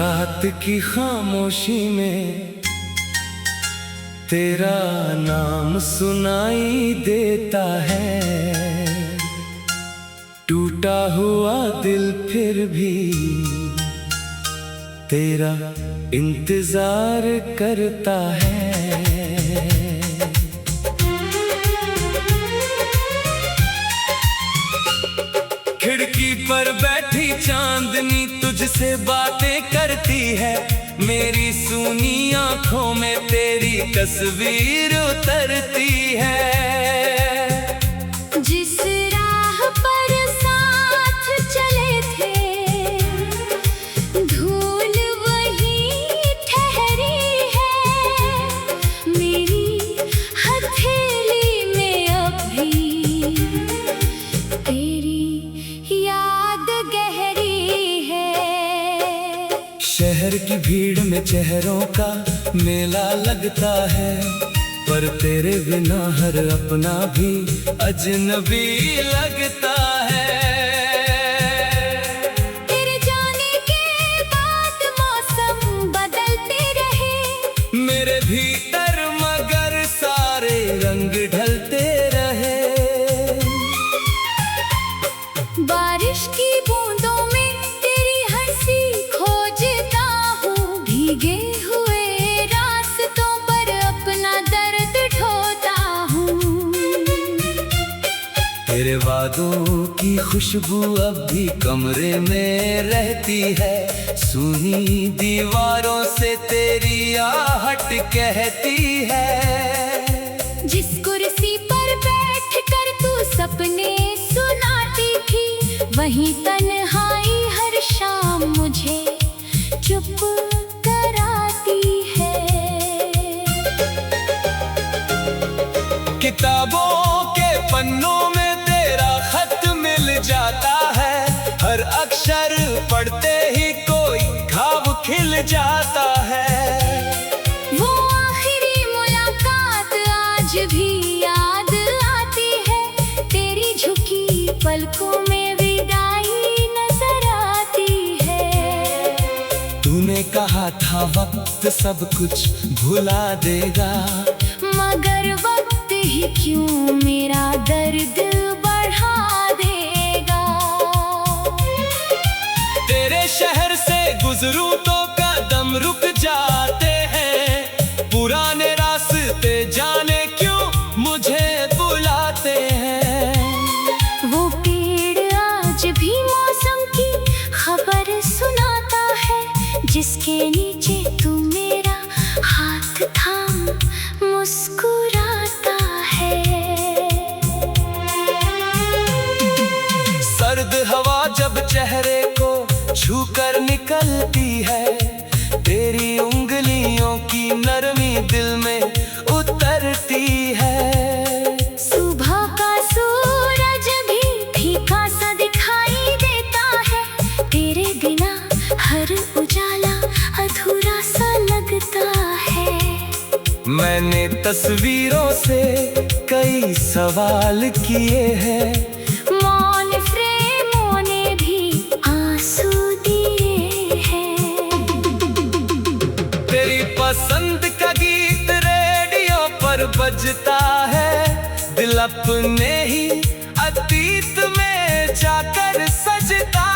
रात की खामोशी में तेरा नाम सुनाई देता है। टूटा हुआ दिल फिर भी तेरा इंतजार करता है। खिड़की पर बैठी चांदनी तुझसे बातें करती है। मेरी सूनी आंखों में तेरी तस्वीर उतरती है। जिस राह पर साथ चले थे धूल वही ठहरी है। मेरी हथेली में अब भी तेरी याद गहरी है। शहर की भीड़ में चेहरों का मेला लगता है, पर तेरे बिना हर अपना भी अजनबी लगता है। तेरे जाने के बाद मौसम बदलते रहे, मेरे भीतर मगर सारे रंग ढलते रहे। बारिश की बूंदों में तेरी हंसी खोजता हूँ। भीगे हुए रास्तों पर अपना दर्द ढोता हूँ। तेरे वादों की खुशबू अब भी कमरे में रहती है। सूनी दीवारों से तेरी आहट कहती है। जिस कुर्सी पर बैठकर तू सपने सुनाती थी, वहीं तन्हाई हर शाम मुझे चुप कराती है। किताबों के पन्नों में तेरा खत मिल जाता है। हर अक्षर पढ़ते ही कोई घाव खिल जाता है। वो आखिरी मुलाकात आज भी याद आती है। तेरी झुकी पलकों में विदाई नजर आती है। तूने कहा था वक्त सब कुछ भुला देगा, मगर वक्त ही क्यों मेरा दर्द बढ़ा देगा। तेरे शहर से गुजरूं तो कदम रुक जाते हैं। पुराने रास्ते जाने क्यों मुझे बुलाते हैं। वो पेड़ आज भी मौसम की खबर सुनाता है, जिसके नीचे तू मेरा हाथ थाम मुस्कुराता है। सर्द हवा जब चेहरे को छूकर निकलती है, तेरी उंगलियों की नरमी दिल में उतरती है। सुबह का सूरज भी फीका सा दिखाई देता है। तेरे बिना हर उजाला अधूरा सा लगता है। मैंने तस्वीरों से कई सवाल किए हैं, मौन फ्रेमों ने भी आंसू दिए हैं। तेरी पसंद का गीत रेडियो पर बजता है। दिल अपने ही अतीत में जाकर सजता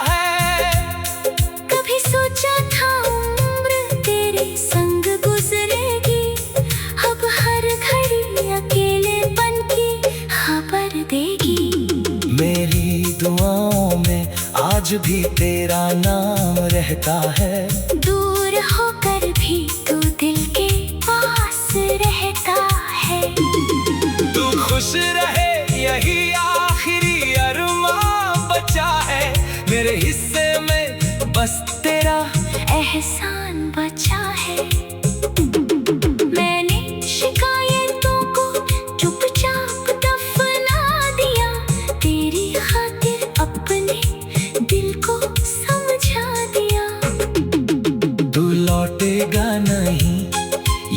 है। कभी सोचा था उम्र तेरे संग गुजरेगी, अब हर घड़ी अकेलेपन की खबर देगी। मेरी दुआओं में आज भी तेरा नाम रहता है। दूर होकर भी तू दिल के पास रहता है। तू खुश रहे यही आखिरी अरमान बचा है। मेरे हिस्से में बस तेरा एहसान बचा है। मैंने शिकायतों को चुपचाप दफना दिया, तेरी खातिर अपने दिल को समझा दिया। तू लौटेगा नहीं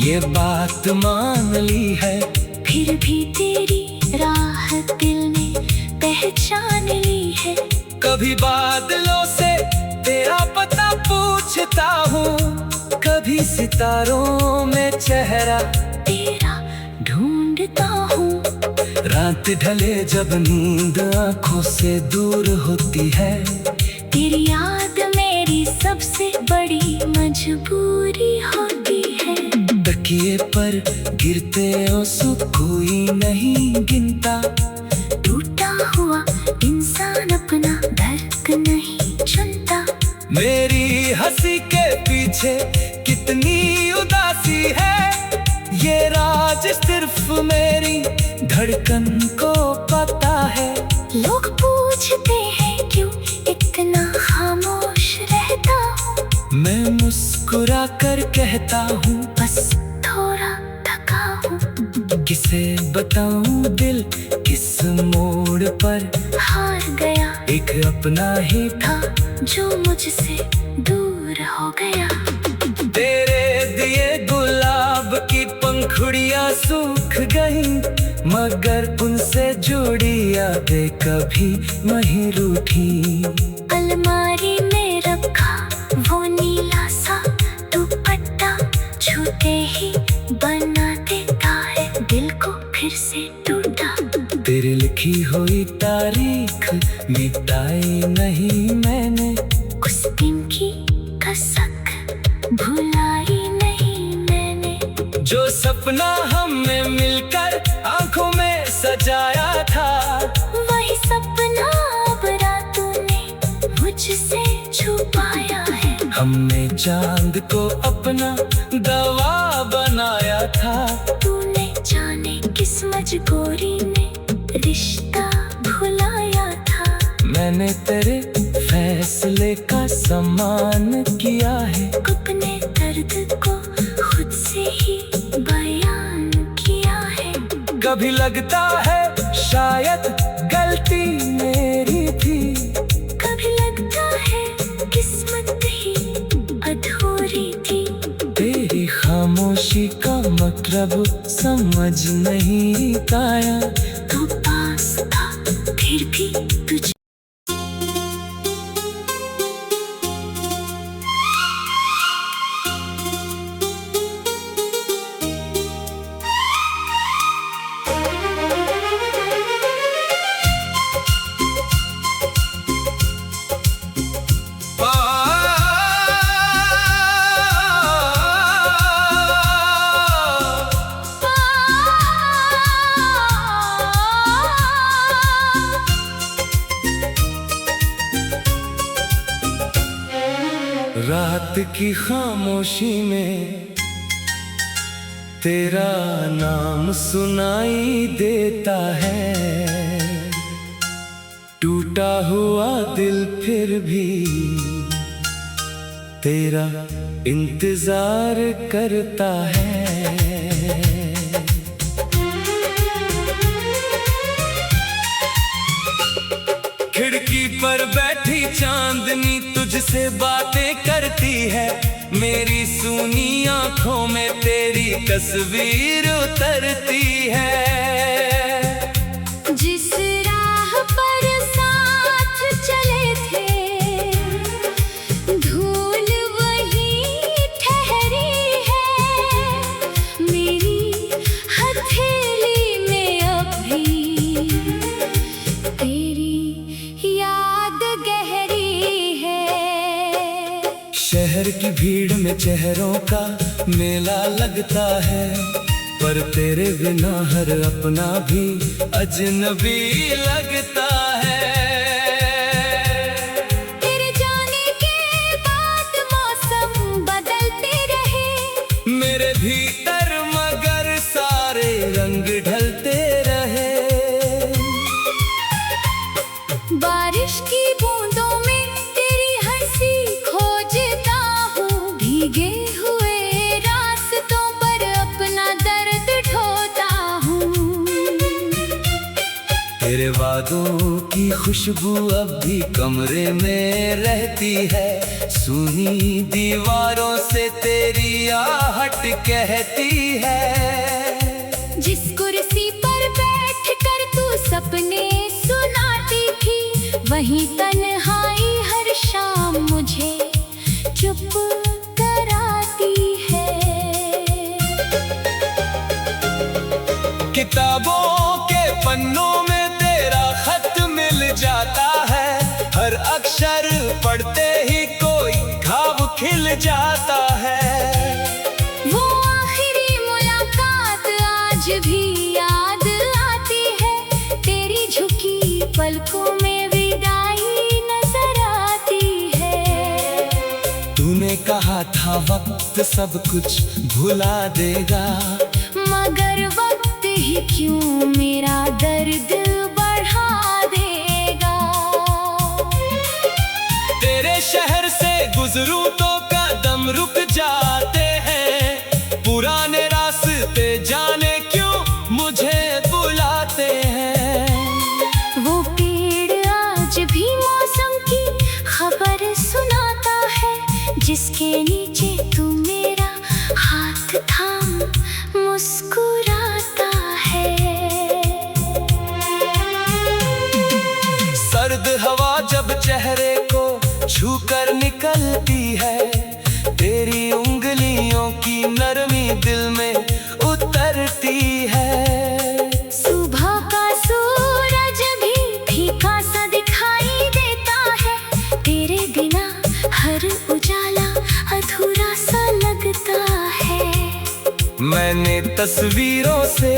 ये बात मान ली है, फिर भी तेरी राह दिल ने पहचान ली है। कभी बादलों से तेरा पता पूछ सोचता हूँ कभी सितारों में चेहरा तेरा ढूंढता हूँ। रात ढले जब नींद आंखों से दूर होती है, तेरी याद मेरी सबसे बड़ी मजबूरी होती है। तकिए पर गिरते आंसू कोई नहीं गिनता, टूटा हुआ इंसान अपना दर्द नहीं चुनता। मेरी हंसी के पीछे कितनी उदासी है, ये राज सिर्फ मेरी धड़कन को पता है। लोग पूछते हैं क्यों इतना खामोश रहता हूँ, मैं मुस्कुरा कर कहता हूँ बस थोड़ा थका हूँ। किसे बताऊँ दिल किस मोड़ पर हार गया, एक अपना ही था जो मुझसे दूर हो गया। तेरे दिए गुलाब की पंखुड़ियाँ सूख गईं, मगर उनसे जुड़ी यादें कभी नहीं रूठी। अलमारी में रखा वो नीला सा दुपट्टा, छूते ही बना देता है दिल को फिर से टूटा। तेरी लिखी हुई तारीख मिटाई नहीं मैंने, उस दिन की कसक भुलाई नहीं मैंने। जो सपना हमने मिलकर आंखों में सजाया था, वही सपना अब रातों ने मुझसे छुपाया है। हमने चांद को अपना दवा बनाया था, तूने जाने किस मजबूरी में रिश्ता भुलाया था। मैंने तेरे फैसले का सम्मान किया है, अपने दर्द को खुद से ही बयान किया है। कभी लगता है शायद गलती मेरी थी, कभी लगता है किस्मत ही अधूरी थी। तेरी खामोशी का मतलब समझ नहीं पाया, तू पास था फिर भी तुझे रात की खामोशी में तेरा नाम सुनाई देता है। टूटा हुआ दिल फिर भी तेरा इंतजार करता है। खिड़की पर बैठी चांदनी तुझसे बातें करती है, मेरी सूनी आंखों में तेरी तस्वीर उतरती है। जिस राह पर साथ चले थे, धूल वही ठहरी है। मेरी हथेली में अब भी तेरी याद गहरी है। शहर की भीड़ में चेहरों का मेला लगता है, पर तेरे बिना हर अपना भी अजनबी लगता है। तेरे जाने के बाद मौसम बदलते रहे, मेरे भीतर मगर सारे रंग ढलते रहे। बारिश की बूंदों में तेरी हंसी खोजता हूँ, भीगे हुए रास्तों पर अपना दर्द ढोता हूँ। तेरे वादों की खुशबू अब भी कमरे में रहती है, सूनी दीवारों से तेरी आहट कहती है। जिस कुर्सी पर बैठकर तू सपने सुनाती थी, वहीं तन्हाई हर शाम मुझे चुप कराती है। किताबों के पन्नों में तेरा खत मिल जाता है, हर अक्षर पढ़ते ही कोई घाव खिल जाता है। वो आखिरी मुलाकात आज भी याद आती है, तेरी झुकी पलकों में विदाई नजर आती है। तूने कहा था वक्त सब कुछ भुला देगा, मगर वक्त ही क्यों मेरा दर्द बढ़ा देगा। तेरे शहर से गुजरूं तो कदम रुक जाते हैं, पुराने रास्ते जाने क्यों मुझे बुलाते हैं। वो पेड़ आज भी मौसम की खबर सुनाता है, जिसके नीचे तू मेरा हाथ थाम मुस्कुराता है। सर्द हवा जब चेहरे को छूकर निकलती है, तेरी उंगलियों की नरमी दिल में उतरती है। सुबह का सूरज भी फीका सा दिखाई देता है, तेरे बिना हर उजाला अधूरा सा लगता है। मैंने तस्वीरों से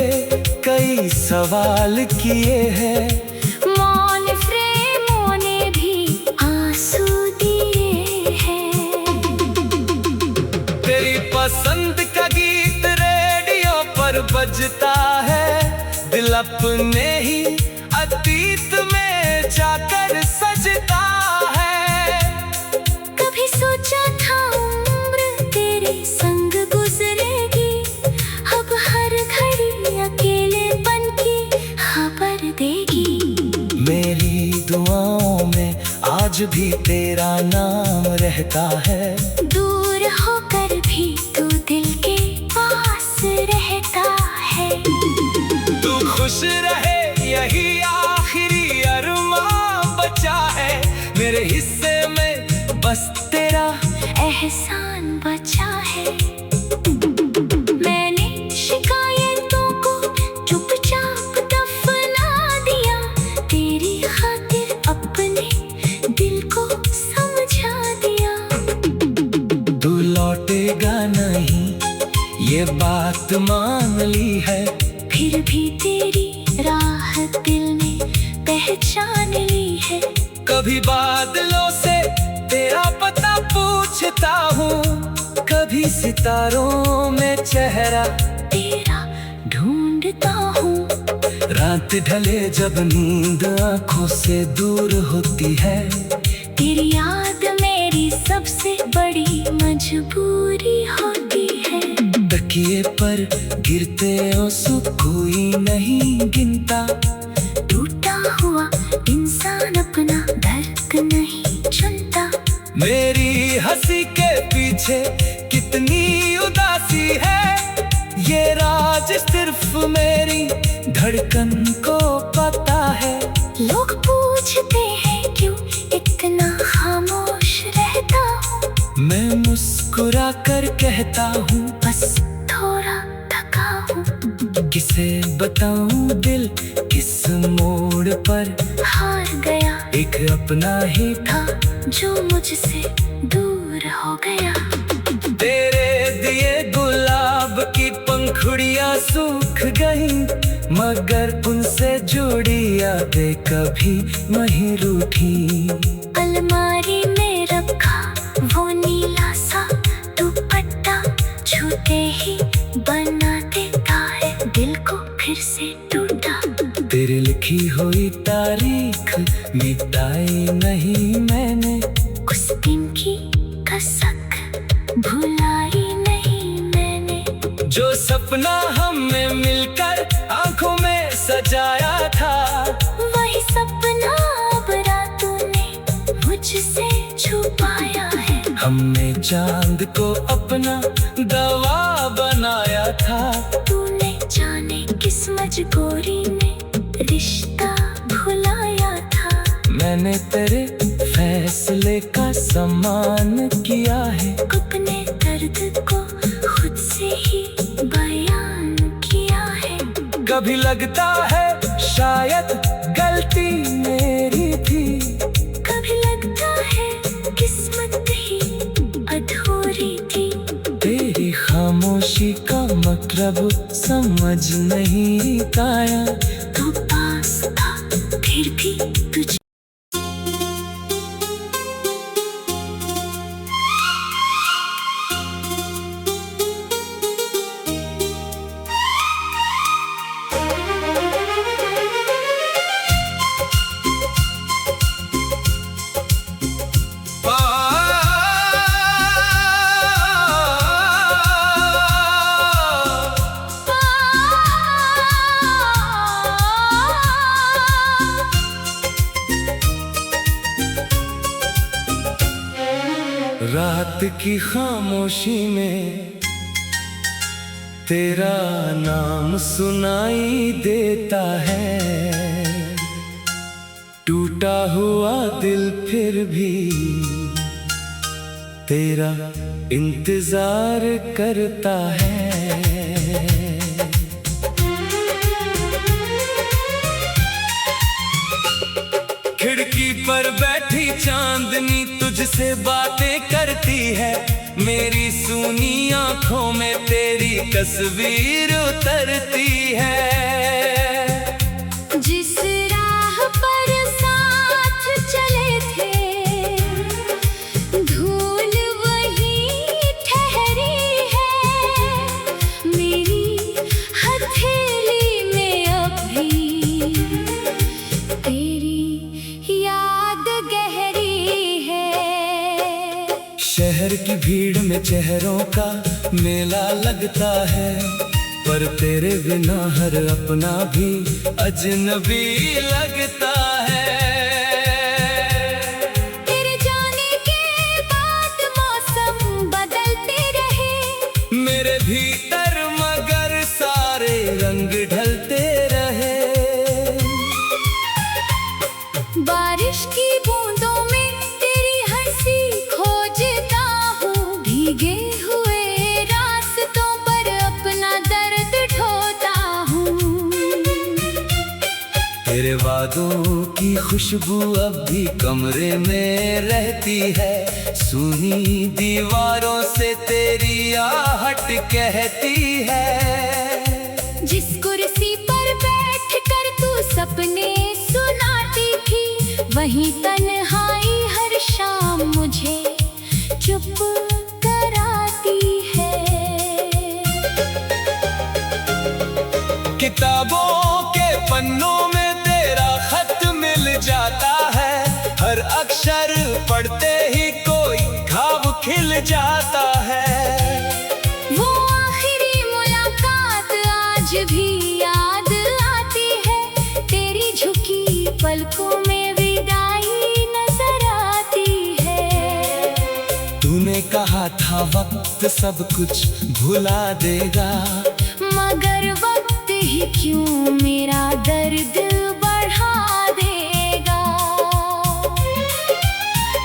कई सवाल किए हैं, मौन फ्रेमों ने भी आंसू दिए हैं। तेरी पसंद का गीत रेडियो पर बजता है, दिल अपने ही अतीत में जाकर सजता है। कभी सोचा था उम्र तेरे संग गुजरेगी, अब हर घड़ी अकेलेपन की खबर देगी। मेरी दुआओं में आज भी तेरा नाम रहता है, दूर होकर भी तू दिल के पास रहता है। तू खुश रहे यही आखिरी अरमान बचा है, मेरे हिस्से में बस तेरा एहसान बचा है। मैंने शिकायतों को चुपचाप दफना दिया, तेरी खातिर अपने दिल को समझा दिया। तू लौटेगा नहीं ये बात मान ली है, फिर भी तेरी राह दिल ने पहचान ली है। कभी बादलों से तेरा पता पूछता हूँ, कभी सितारों में चेहरा तेरा ढूंढता हूँ। रात ढले जब नींद आँखों से दूर होती है, तेरी याद मेरी सबसे बड़ी मजबूरी होती है। तकिए पर गिरते आंसू कोई नहीं गिनता, टूटा हुआ इंसान अपना दर्द नहीं चुनता। मेरी हंसी के पीछे कितनी उदासी है, ये राज सिर्फ मेरी धड़कन को पता है। लोग पूछते हैं क्यों इतना खामोश रहता हूँ, मैं मुस्कुरा कर कहता हूँ बस थोड़ा थका हूँ। किसे बताऊँ दिल किस मोड़ पर हार गया, एक अपना ही था जो मुझसे दूर हो गया। तेरे दिए गुलाब की पंखुड़ियाँ सूख गईं, मगर उनसे जुड़ी यादें कभी नहीं रूठी। अलमारी में रखा वो नीला सा दुपट्टा, छूते ही बना देता है दिल को फिर से टूटा। तेरे लिखी हुई तारीख मिटाई नहीं मैंने, उस दिन की कसक भुलाई नहीं मैंने। जो सपना हमने मिलकर आंखों में सजाया था, वही सपना अब रातों ने मुझसे छुपाया है। हमने चांद को अपना दवा बनाया था, तूने जाने किस मजबूरी में रिश्ता भुलाया था। मैंने तेरे फैसले का सम्मान किया है। अपने दर्द को खुद से ही बयान किया है। कभी लगता है शायद गलती मेरी थी, कभी लगता है किस्मत ही अधूरी थी। तेरी खामोशी का मतलब समझ नहीं पाया। तू पास था फिर भी तुझे रात की खामोशी में तेरा नाम सुनाई देता है। टूटा हुआ दिल फिर भी तेरा इंतजार करता है। खिड़की पर बैठी चांदनी तुझसे बातें करती है। मेरी सूनी आंखों में तेरी तस्वीर उतरती है। जिस राह पर साथ चले थे धूल वही ठहरी है। मेरी हथेली में अभी तेरी याद गहरी है। शहर की भीड़ में चेहरों का मेला लगता है, पर तेरे बिना हर अपना भी अजनबी लगता है। तेरे जाने के बाद मौसम बदलते रहे, मेरे भीतर मगर सारे रंग ढलते रहे। बारिश की बूंदों में तेरी हंसी खोजता हूँ। भीगे हुए रास्तों पर अपना दर्द ढोता हूँ। तेरे वादों की खुशबू अब भी कमरे में रहती है। सुनी दीवारों से तेरी आहट कहती है। जिस कुर्सी पर बैठ कर तू सपने सुनाती थी, वही तन्हाई हर शाम मुझे चुप कराती है। किताबों के पन्नों में तेरा खत मिल जाता है। हर अक्षर पढ़ते ही कोई घाव खिल जाता है। वो आखिरी मुलाकात आज भी याद आती है। तेरी झुकी पलकों में विदाई नजर आती है। तूने कहा था वक्त सब कुछ भुला देगा, मगर वक्त ही क्यों मेरा दर्द बढ़ा देगा।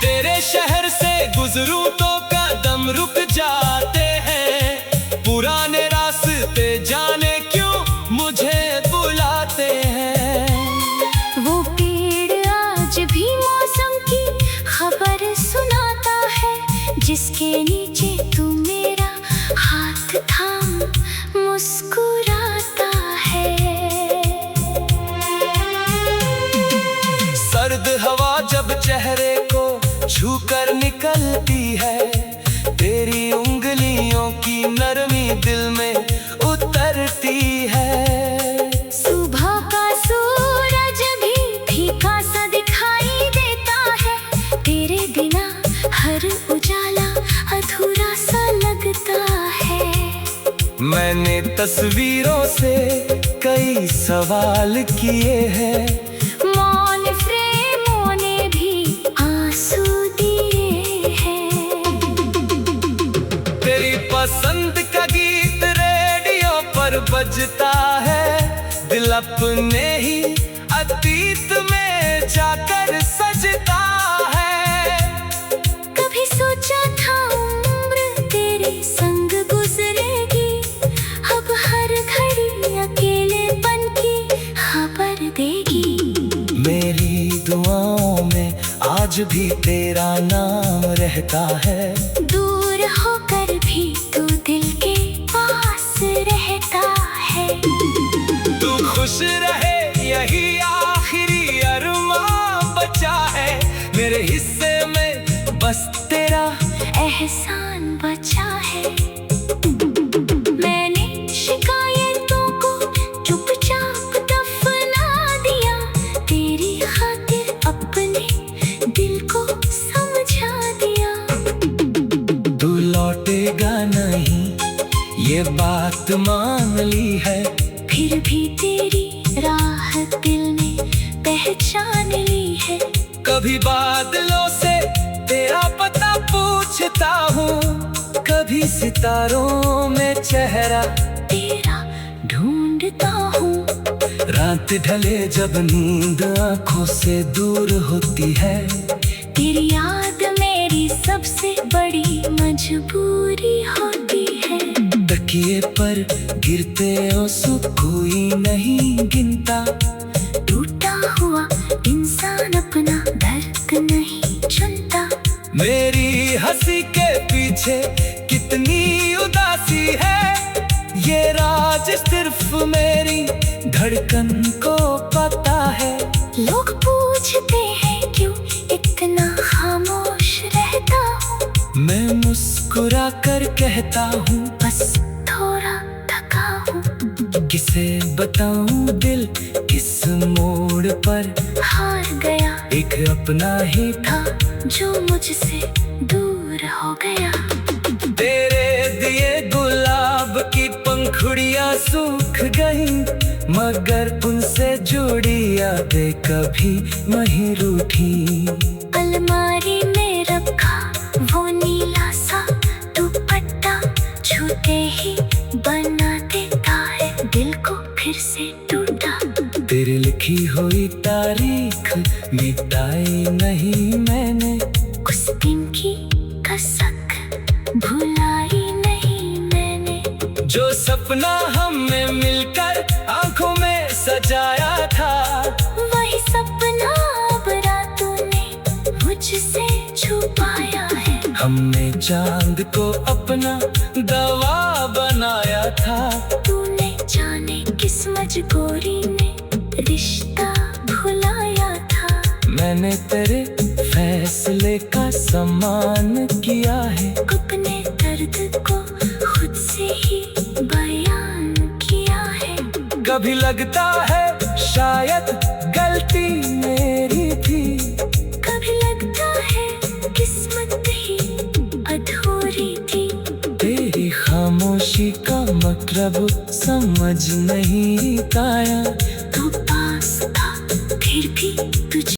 तेरे शहर से गुजरूं तो कदम रुक जाते हैं। पुराने रास्ते जाने क्यों मुझे बुलाते हैं। वो पेड़ आज भी मौसम की खबर सुनाता है, जिसके नीचे तू मेरा हाथ थाम मुस्कुराता है। सर्द हवा जब चेहरे को छूकर निकलती है, तेरी उंगलियों की नरमी दिल में उतरती है। सुबह का सूरज भी फीका सा दिखाई देता है। तेरे बिना हर उजाला अधूरा सा लगता है। मैंने तस्वीरों से कई सवाल किए हैं, मौन फ्रेमों ने भी आंसू दिए हैं। तेरी पसंद का गीत रेडियो पर बजता है। दिल अपने ही अतीत में जाकर सजता है। भी तेरा नाम रहता है। दूर होकर भी तू दिल के पास रहता है। तू खुश रहे यही आखिरी अरमान बचा है। मेरे हिस्से में बस तेरा एहसान बचा है। मैंने शिकायतों को चुपचाप दफना दिया। तेरी खातिर अपने दिल को समझा दिया। तू लौटेगा नहीं ये बात मान ली है। फिर भी तेरी राह दिल ने पहचान ली है। कभी बादलों से तेरा पता पूछता हूँ, कभी सितारों में चेहरा तेरा ढूंढता हूँ। रात ढले जब नींद आंखों से दूर होती है। तेरी याद मेरी सबसे बड़ी मजबूरी होती है। तकिए पर गिरते आंसू कोई नहीं गिनता। टूटा हुआ इंसान अपना दर्द नहीं चुनता। मेरी हंसी के पीछे कितनी उदासी है। ये राज सिर्फ मेरी धड़कन को पता है। लोग पूछते हैं क्यों इतना खामोश रहता हूँ। मैं मुस्कुरा कर कहता हूँ बस थोड़ा थका हूँ। किसे बताऊं दिल किस मोड़ पर हार गया। एक अपना ही था जो मुझसे दूर हो गया। तेरे दिए गुलाब की पंखुड़ियां सूख गईं, मगर उनसे जुड़ी यादें कभी नहीं रूठी। अलमारी में रखा वो नीला सा दुपट्टा छूते ही बना देता है दिल को फिर से टूटा। तेरी लिखी हुई तारीख मिटाई नहीं मैंने। उस दिन की कसक भुलाई नहीं मैंने। जो सपना हमने मिलकर आंखों में सजाया था, वही सपना अब रातों ने मुझसे छुपाया है। हमने चांद को अपना दवा बनाया था। तूने जाने किस मजबूरी में रिश्ता भुलाया था। मैंने तेरे फैसले का सम्मान किया है। अपने दर्द को खुद से ही बयान किया है। कभी लगता है शायद गलती मेरी थी। कभी लगता है किस्मत ही अधूरी थी। तेरी खामोशी का मतलब समझ नहीं पाया। तू पास था फिर भी तुझे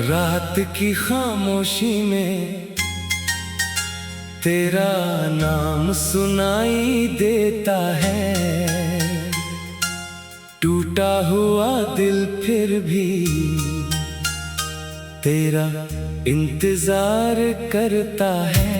रात की खामोशी में तेरा नाम सुनाई देता है। टूटा हुआ दिल फिर भी तेरा इंतजार करता है।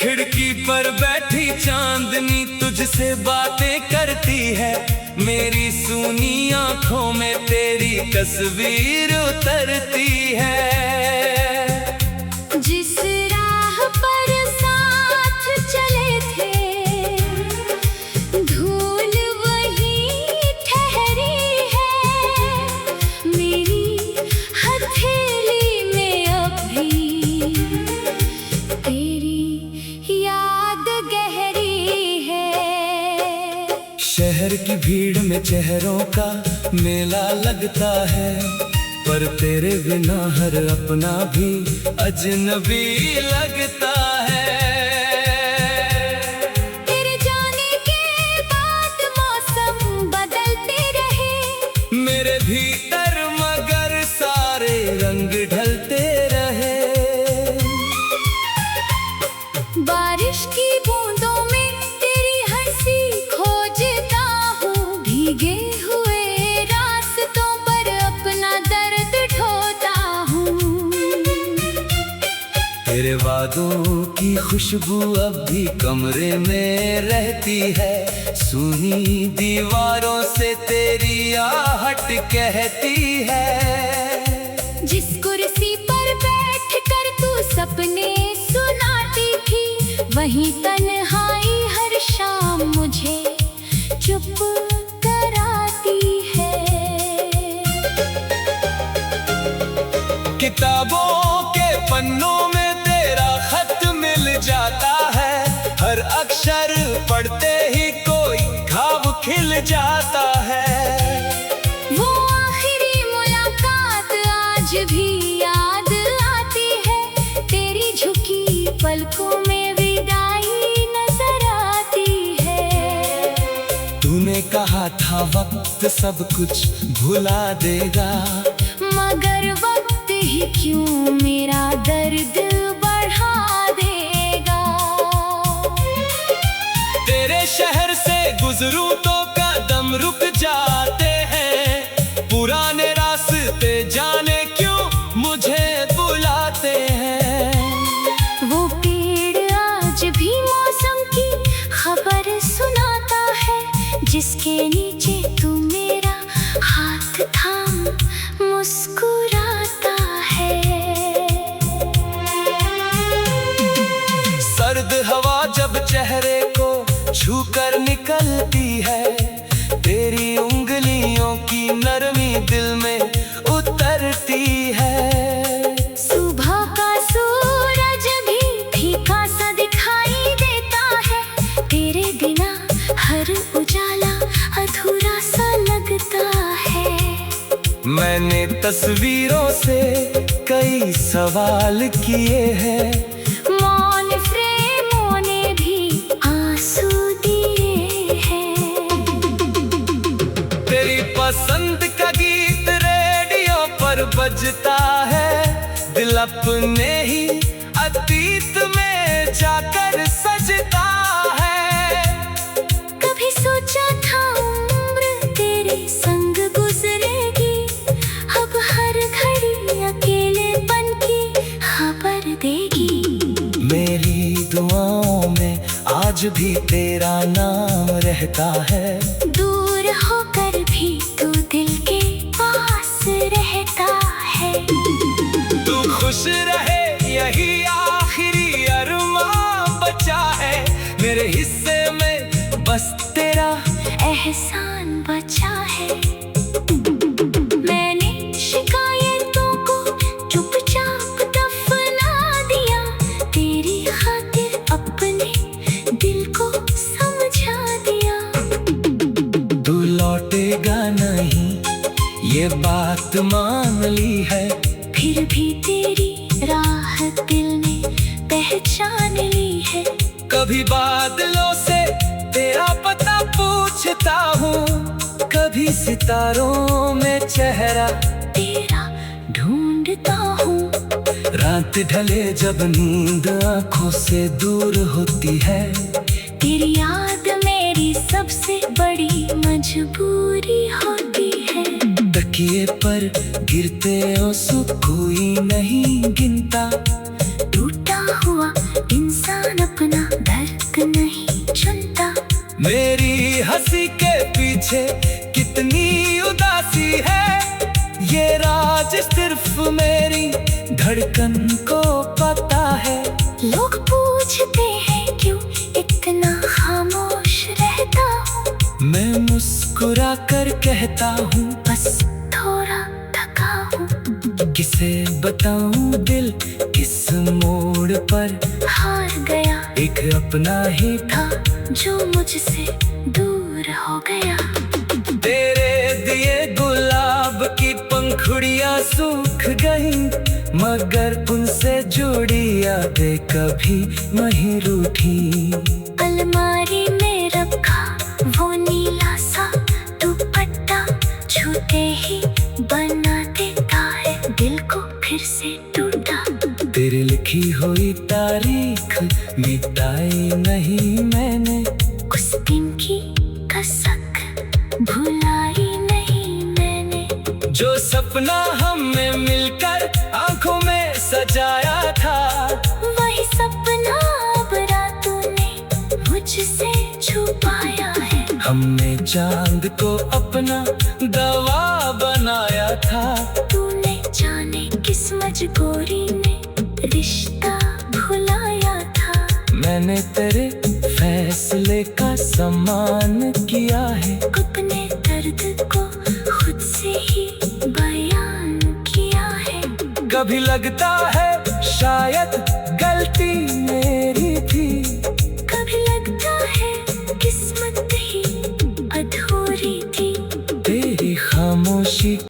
खिड़की पर बैठी चांदनी तुझसे बातें करती है। मेरी सूनी आंखों में तेरी तस्वीर उतरती है। जिस राह पर साथ चले थे धूल वही ठहरी है। मेरी हथेली में अब भी तेरी याद गहरी है। शहर की भीड़ में चेहरों का मेला लगता है, पर तेरे बिना हर अपना भी अजनबी लगता है। तेरे यादों की खुशबू अब भी कमरे में रहती है। सुनी दीवारों से तेरी आहट कहती है। जिस कुर्सी पर बैठ कर तू सपने सुनाती थी, वहीं तन्हाई हर शाम मुझे चुप कराती है। किताबों के पन्नों में तेरा खत मिल जाता है। हर अक्षर पढ़ते ही कोई घाव खिल जाता है। वो आखिरी मुलाकात आज भी याद आती है। तेरी झुकी पलकों में विदाई नजर आती है। तूने कहा था वक्त सब कुछ भुला देगा, मगर वक्त ही क्यों मेरा दर्द बढ़ा देगा। तेरे शहर से गुजरूं तो कदम रुक जाते हैं। पुराने रास्ते जाने क्यों मुझे बुलाते हैं। वो पेड़ आज भी मौसम की खबर सुनाता है, जिसके नीचे तू मेरा हाथ थाम मुस्कुराता है। सर्द हवा जब चेहरे को छूकर निकलती है, तेरी उंगलियों की नरमी दिल में उतरती है। सुबह का सूरज भी फीका सा दिखाई देता है। तेरे बिना हर उजाला अधूरा सा लगता है। मैंने तस्वीरों से कई सवाल किए हैं, मौन फ्रेमों ने भी आंसू दिए हैं। तेरी पसंद का गीत रेडियो पर बजता है। दिल अपने ही अतीत में जाकर सजता है। कभी सोचा था उम्र तेरे संग गुजरेगी, अब हर घड़ी अकेलेपन की खबर देगी। मेरी दुआओं में आज भी तेरा नाम रहता है। दूर होकर भी तू दिल के पास रहता है। तू खुश रहे यही आखिरी अरमान बचा है। मेरे हिस्से में बस तेरा एहसान बचा है। मैंने शिकायतों को चुपचाप दफना दिया, तेरी खातिर अपने दिल को समझा दिया। तू लौटेगा नहीं ये बात मान ली है, फिर भी तेरी राह दिल ने पहचान ली है। कभी बादलों से तेरा पता पूछता हूँ, कभी सितारों में चेहरा तेरा ढूंढता हूँ। रात ढले जब नींद आंखों से दूर होती है, तेरी याद मेरी सबसे बड़ी मजबूरी होती है। तकिए पर गिरते आंसू कोई नहीं गिनता, टूटा हुआ इंसान अपना दर्द नहीं चुनता। मेरी हंसी के पीछे कितनी उदासी है, ये राज सिर्फ मेरी धड़कन को पता है। लोग पूछते हैं क्यों इतना खामोश रहता हूँ, मैं मुस्कुरा कर कहता हूँ बस थोड़ा थका हूँ। किसे बताऊँ दिल किस मोड़ पर हार गया, एक अपना ही था जो मुझसे दूर हो गया। तेरे दिए गुलाब की पंखुड़ियाँ सूख गईं, मगर उनसे जुड़ी यादें कभी नहीं रूठी। अलमारी में रखा वो नीला सा दुपट्टा, छूते ही बना देता है दिल को फिर से टूटा। तेरी लिखी हुई तारीख मिटाई नहीं मैंने, उस दिन की कसक भुलाई नहीं मैंने। जो सपना हमने मिलकर आंखों में सजाया था, वही सब हमने चांद को अपना दवा बनाया था। तूने जाने किस मजबूरी ने रिश्ता भुलाया था। मैंने तेरे फैसले का सम्मान किया है। अपने दर्द को खुद से ही बयान किया है। कभी लगता है शायद गलती मेरी थी। कभी लगता है किस्मत ही अधूरी थी। तेरी खामोशी